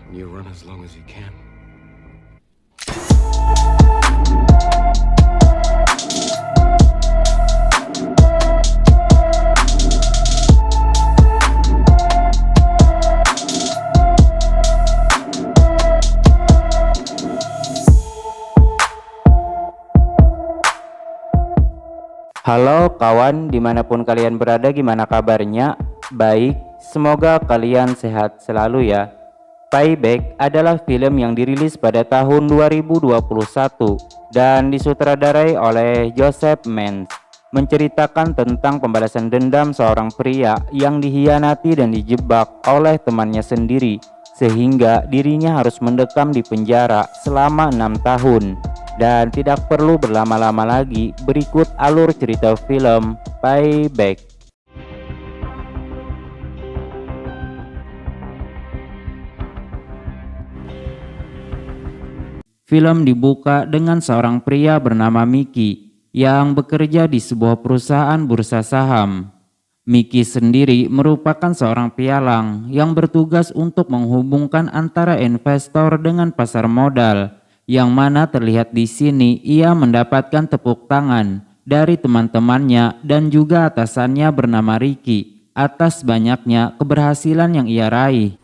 and you run as long as you can. Halo kawan, dimanapun kalian berada, gimana kabarnya? Baik, semoga kalian sehat selalu ya. Payback adalah film yang dirilis pada tahun 2021 dan disutradarai oleh Joseph Mans. Menceritakan tentang pembalasan dendam seorang pria yang dikhianati dan dijebak oleh temannya sendiri, sehingga dirinya harus mendekam di penjara selama 6 tahun. Dan tidak perlu berlama-lama lagi, berikut alur cerita film Payback. Film dibuka dengan seorang pria bernama Mickey yang bekerja di sebuah perusahaan bursa saham. Mickey sendiri merupakan seorang pialang yang bertugas untuk menghubungkan antara investor dengan pasar modal, yang mana terlihat di sini ia mendapatkan tepuk tangan dari teman-temannya dan juga atasannya bernama Ricky atas banyaknya keberhasilan yang ia raih.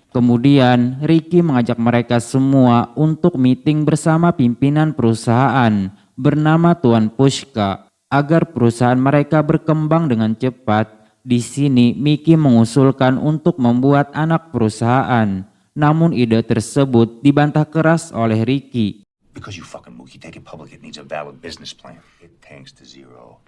Kemudian Ricky mengajak mereka semua untuk meeting bersama pimpinan perusahaan bernama Tuan Pushka agar perusahaan mereka berkembang dengan cepat. Di sini Mickey mengusulkan untuk membuat anak perusahaan, namun ide tersebut dibantah keras oleh Ricky. Because you fucking Mookie take it public, it needs a valid business plan. It tanks to zero.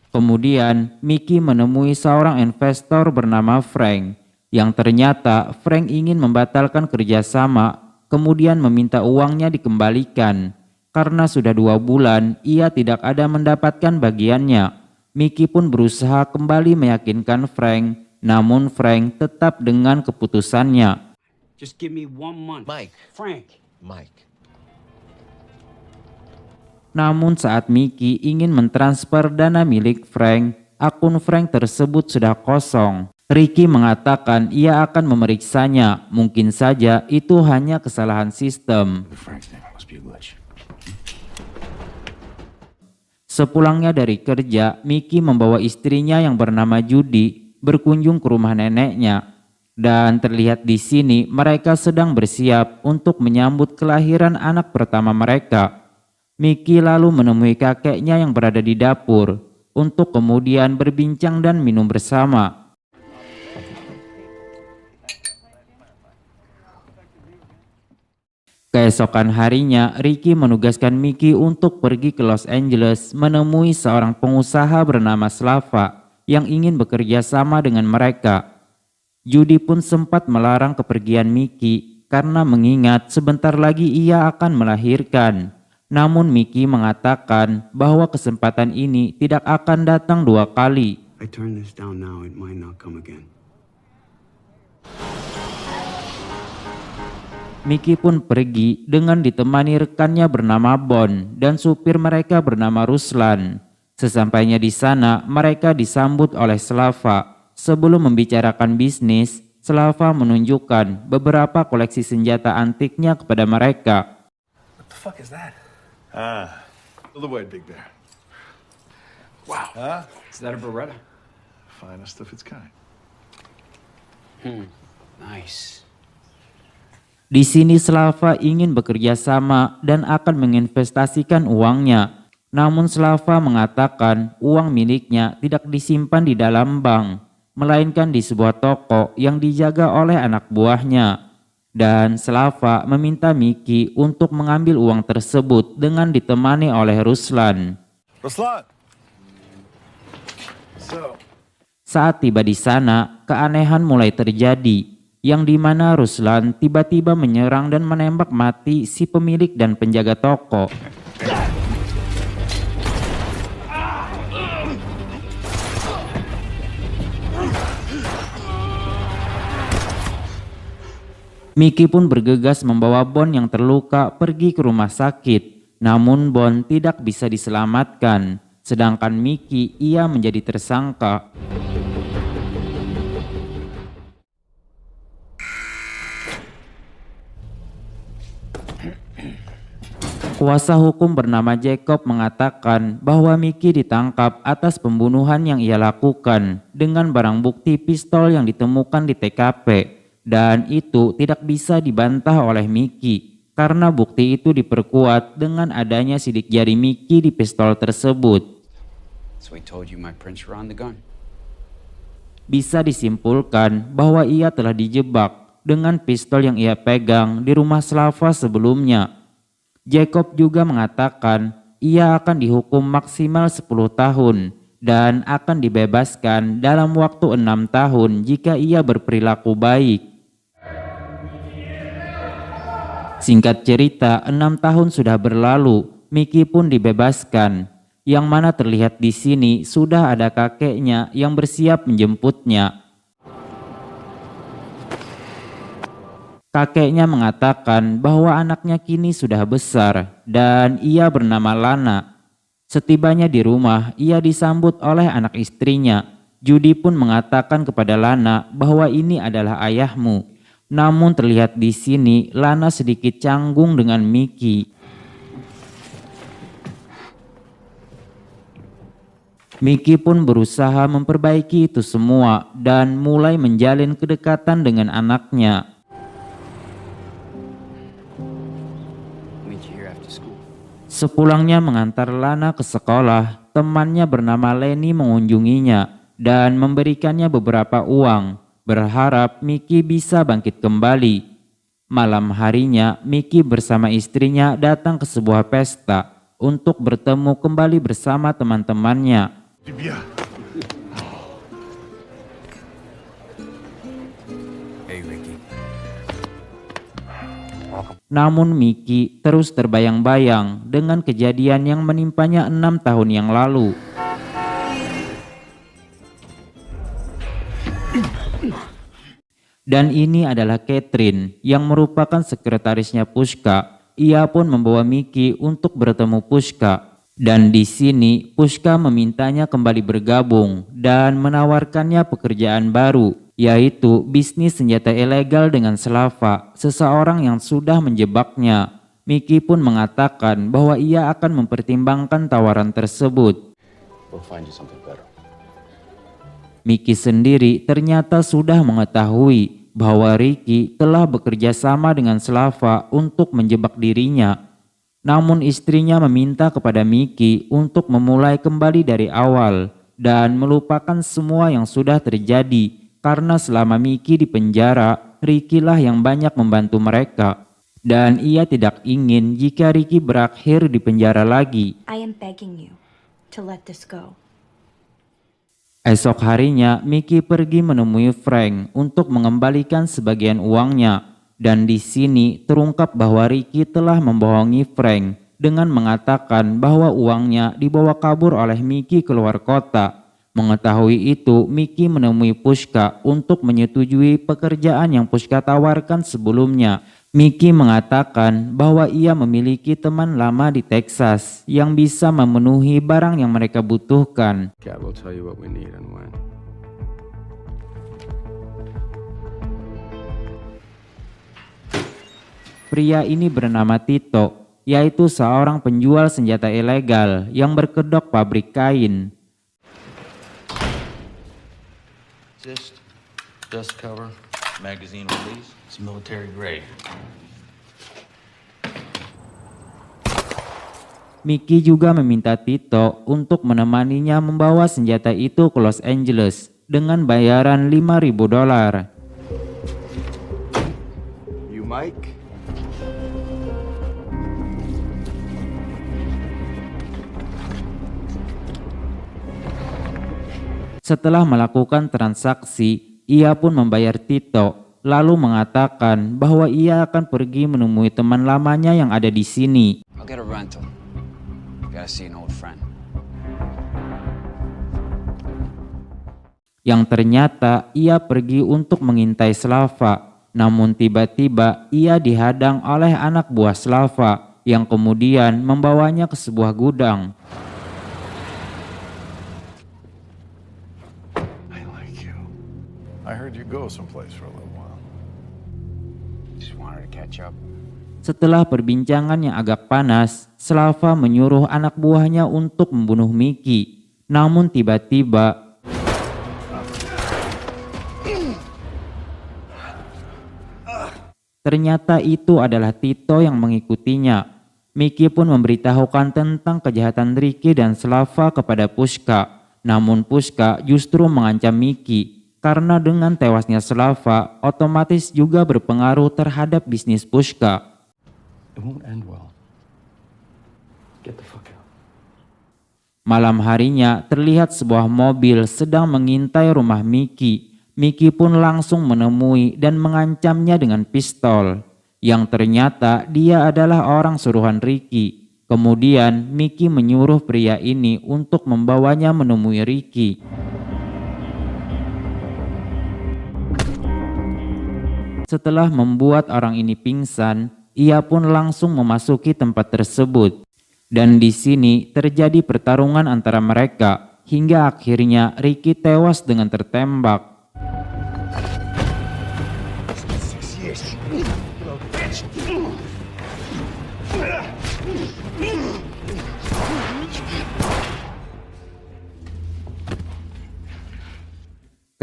Kemudian Mickey menemui seorang investor bernama Frank, yang ternyata Frank ingin membatalkan kerjasama, kemudian meminta uangnya dikembalikan. Karena sudah 2 bulan ia tidak ada mendapatkan bagiannya. Mickey pun berusaha kembali meyakinkan Frank, namun Frank tetap dengan keputusannya. Just give me 1 month. Mike. Frank. Mike. Namun saat Mickey ingin mentransfer dana milik Frank, akun Frank tersebut sudah kosong. Ricky mengatakan ia akan memeriksanya, mungkin saja itu hanya kesalahan sistem. Sepulangnya dari kerja, Mickey membawa istrinya yang bernama Judy berkunjung ke rumah neneknya. Dan terlihat di sini mereka sedang bersiap untuk menyambut kelahiran anak pertama mereka. Mickey lalu menemui kakeknya yang berada di dapur untuk kemudian berbincang dan minum bersama. Keesokan harinya, Ricky menugaskan Mickey untuk pergi ke Los Angeles menemui seorang pengusaha bernama Slava yang ingin bekerja sama dengan mereka. Judy pun sempat melarang kepergian Mickey karena mengingat sebentar lagi ia akan melahirkan. Namun Mickey mengatakan bahwa kesempatan ini tidak akan datang 2 kali. I turn this down now, it might not come again. Mickey pun pergi dengan ditemani rekannya bernama Bon dan supir mereka bernama Ruslan. Sesampainya di sana, mereka disambut oleh Slava. Sebelum membicarakan bisnis, Slava menunjukkan beberapa koleksi senjata antiknya kepada mereka. What the fuck is that? The White Big Bear. Wow. Huh? Is that a Beretta? Finest of its kind. Nice. Di sini Slava ingin bekerja sama dan akan menginvestasikan uangnya. Namun Slava mengatakan uang miliknya tidak disimpan di dalam bank, melainkan di sebuah toko yang dijaga oleh anak buahnya. Dan Slava meminta Mickey untuk mengambil uang tersebut dengan ditemani oleh Ruslan. Ruslan! Saat tiba di sana, keanehan mulai terjadi, yang dimana Ruslan tiba-tiba menyerang dan menembak mati si pemilik dan penjaga toko. Mickey pun bergegas membawa Bon yang terluka pergi ke rumah sakit. Namun Bon tidak bisa diselamatkan. sedangkan Mickey ia menjadi tersangka. Kuasa hukum bernama Jacob mengatakan bahwa Mickey ditangkap atas pembunuhan yang ia lakukan dengan barang bukti pistol yang ditemukan di TKP, dan itu tidak bisa dibantah oleh Mickey karena bukti itu diperkuat dengan adanya sidik jari Mickey di pistol tersebut. So he told you my prints were on the gun. Bisa disimpulkan bahwa ia telah dijebak dengan pistol yang ia pegang di rumah Slava sebelumnya. Jacob juga mengatakan ia akan dihukum maksimal 10 tahun dan akan dibebaskan dalam waktu 6 tahun jika ia berperilaku baik. Singkat cerita, 6 tahun sudah berlalu, Mickey pun dibebaskan, yang mana terlihat di sini sudah ada kakeknya yang bersiap menjemputnya. Kakeknya mengatakan bahwa anaknya kini sudah besar dan ia bernama Lana. Setibanya di rumah, ia disambut oleh anak istrinya. Judy pun mengatakan kepada Lana bahwa ini adalah ayahmu. Namun terlihat di sini Lana sedikit canggung dengan Mickey. Mickey pun berusaha memperbaiki itu semua dan mulai menjalin kedekatan dengan anaknya. Sepulangnya mengantar Lana ke sekolah, temannya bernama Lenny mengunjunginya dan memberikannya beberapa uang, berharap Mickey bisa bangkit kembali. Malam harinya, Mickey bersama istrinya datang ke sebuah pesta untuk bertemu kembali bersama teman-temannya. Hey, Ricky. Namun Mickey terus terbayang-bayang dengan kejadian yang menimpanya 6 tahun yang lalu. Dan ini adalah Catherine yang merupakan sekretarisnya Pushka. Ia pun membawa Mickey untuk bertemu Pushka. Dan di sini Pushka memintanya kembali bergabung dan menawarkannya pekerjaan baru, yaitu bisnis senjata ilegal dengan Slava, seseorang yang sudah menjebaknya. Mickey pun mengatakan bahwa ia akan mempertimbangkan tawaran tersebut. We'll find you something better. Mickey sendiri ternyata sudah mengetahui bahwa Ricky telah bekerja sama dengan Slava untuk menjebak dirinya. Namun istrinya meminta kepada Mickey untuk memulai kembali dari awal dan melupakan semua yang sudah terjadi. Karena selama Mickey di penjara, Ricky lah yang banyak membantu mereka. Dan ia tidak ingin jika Ricky berakhir di penjara lagi. I am begging you to let this go. Esok harinya, Mickey pergi menemui Frank untuk mengembalikan sebagian uangnya. Dan di sini terungkap bahwa Ricky telah membohongi Frank dengan mengatakan bahwa uangnya dibawa kabur oleh Mickey keluar kota. Mengetahui itu, Mickey menemui Pushka untuk menyetujui pekerjaan yang Pushka tawarkan sebelumnya. Mickey mengatakan bahwa ia memiliki teman lama di Texas yang bisa memenuhi barang yang mereka butuhkan. God will tell you what we need and when. Pria ini bernama Tito, yaitu seorang penjual senjata ilegal yang berkedok pabrik kain. Dust cover, magazine release. It's military grade. Mickey juga meminta Tito untuk menemaninya membawa senjata itu ke Los Angeles dengan bayaran $5.000. You, Mike? Setelah melakukan transaksi, ia pun membayar Tito, lalu mengatakan bahwa ia akan pergi menemui teman lamanya yang ada di sini. I'll get a rental. Gotta see an old friend. Yang ternyata ia pergi untuk mengintai Slava, namun tiba-tiba ia dihadang oleh anak buah Slava yang kemudian membawanya ke sebuah gudang. I heard you go someplace for a little while. Just wanted to catch up. Setelah perbincangan yang agak panas, Slava menyuruh anak buahnya untuk membunuh Mickey. Namun tiba-tiba ternyata itu adalah Tito yang mengikutinya. Mickey pun memberitahukan tentang kejahatan Ricky dan Slava kepada Pushka. Namun Pushka justru mengancam Mickey karena dengan tewasnya Slava otomatis juga berpengaruh terhadap bisnis Pushka. It won't end well. Get the fuck out. Malam harinya terlihat sebuah mobil sedang mengintai rumah Mickey. Mickey pun langsung menemui dan mengancamnya dengan pistol. Yang ternyata dia adalah orang suruhan Ricky. Kemudian Mickey menyuruh pria ini untuk membawanya menemui Ricky. Setelah membuat orang ini pingsan, ia pun langsung memasuki tempat tersebut. Dan di sini terjadi pertarungan antara mereka hingga akhirnya Ricky tewas dengan tertembak.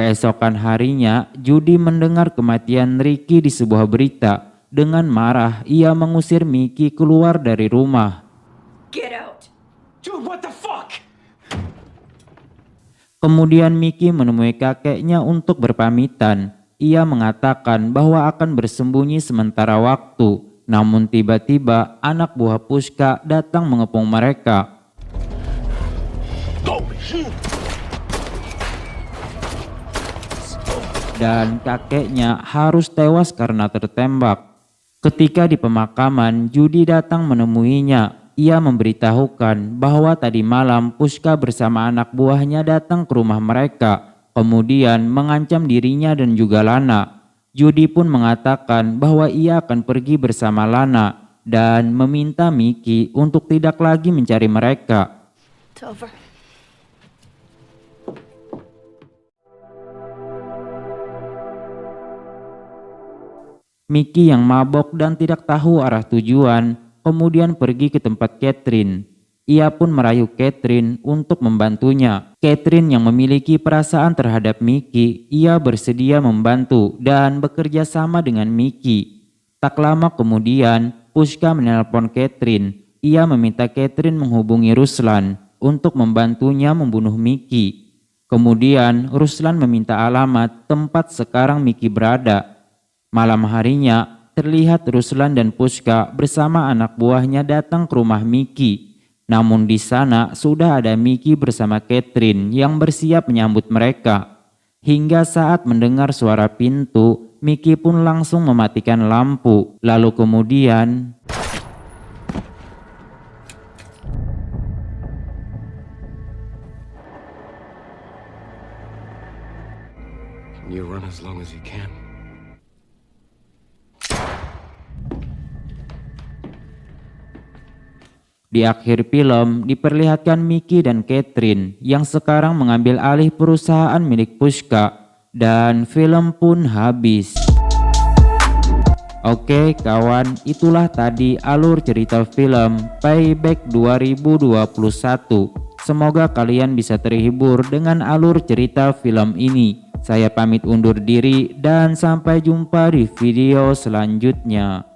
Keesokan harinya, Judy mendengar kematian Ricky di sebuah berita. Dengan marah, ia mengusir Mickey keluar dari rumah. Get out! Dude, what the fuck? Kemudian Mickey menemui kakeknya untuk berpamitan. Ia mengatakan bahwa akan bersembunyi sementara waktu. Namun tiba-tiba anak buah Pushka datang mengepung mereka. Dan kakeknya harus tewas karena tertembak. Ketika di pemakaman, Judy datang menemuinya. Ia memberitahukan bahwa tadi malam Pushka bersama anak buahnya datang ke rumah mereka. Kemudian mengancam dirinya dan juga Lana. Judy pun mengatakan bahwa ia akan pergi bersama Lana dan meminta Mickey untuk tidak lagi mencari mereka. It's over. Mickey yang mabok dan tidak tahu arah tujuan, kemudian pergi ke tempat Catherine. Ia pun merayu Catherine untuk membantunya. Catherine yang memiliki perasaan terhadap Mickey, ia bersedia membantu dan bekerja sama dengan Mickey. Tak lama kemudian, Pushka menelpon Catherine. Ia meminta Catherine menghubungi Ruslan untuk membantunya membunuh Mickey. Kemudian Ruslan meminta alamat tempat sekarang Mickey berada. Malam harinya, terlihat Ruslan dan Pushka bersama anak buahnya datang ke rumah Mickey. Namun di sana sudah ada Mickey bersama Catherine yang bersiap menyambut mereka. Hingga saat mendengar suara pintu, Mickey pun langsung mematikan lampu. Lalu kemudian You run as long as you can. di akhir film diperlihatkan Mickey dan Catherine yang sekarang mengambil alih perusahaan milik Pushka dan film pun habis. Oke kawan, itulah tadi alur cerita film Payback 2021. Semoga kalian bisa terhibur dengan alur cerita film ini. Saya pamit undur diri dan sampai jumpa di video selanjutnya.